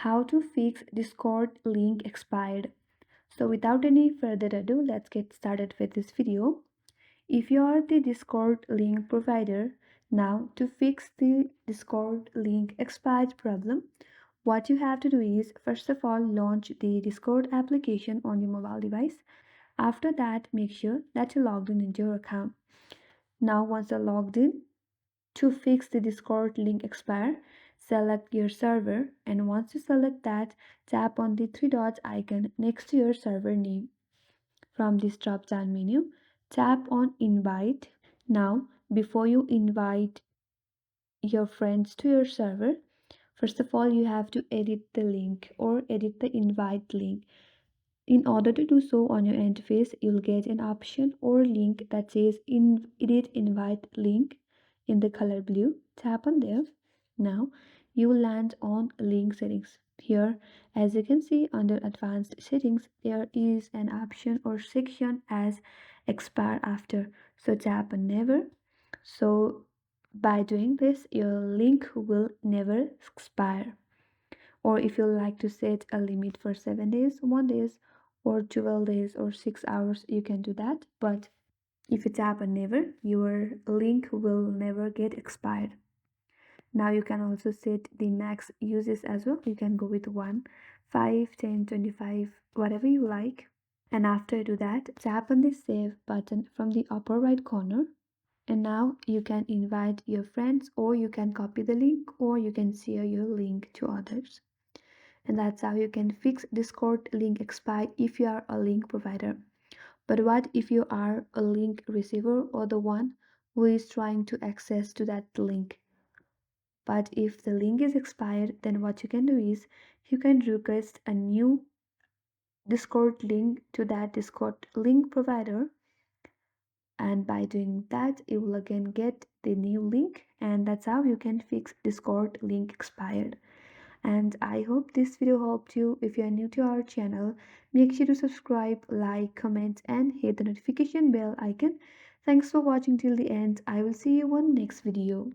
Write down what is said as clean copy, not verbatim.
How to fix Discord link expired. So without any further ado, let's get started with this video. If you are the Discord link provider, now to fix the Discord link expired problem, what you have to do is first of all launch the Discord application on your mobile device. After that, make sure that you're logged in into your account. Now once you're logged in, to fix the Discord link expire, select your server, and once you select that, tap on the three dots icon next to your server name. From this drop down menu, tap on invite. Now, before you invite your friends to your server, first of all, you have to edit the link or edit the invite link. In order to do so on your interface, you'll get an option or link that says edit invite link in the color blue. Tap on there. Now you will land on link settings. Here, as you can see under advanced settings, there is an option or section as expire after. So tap on never. So by doing this, your link will never expire. Or if you like to set a limit for 7 days, 1 days, or 12 days, or 6 hours, you can do that. But if you tap on never, your link will never get expired. Now you can also set the max uses as well. You can go with 1, 5, 10, 25, whatever you like. And after you do that, tap on the save button from the upper right corner. And now you can invite your friends, or you can copy the link, or you can share your link to others. And that's how you can fix Discord link expire if you are a link provider. But what if you are a link receiver or the one who is trying to access to that link? But if the link is expired, then what you can do is you can request a new Discord link to that Discord link provider, and by doing that you will again get the new link, and that's how you can fix Discord link expired. And I hope this video helped you. If you are new to our channel, make sure to subscribe, like, comment, and hit the notification bell icon. Thanks for watching till the end. I will see you on next video.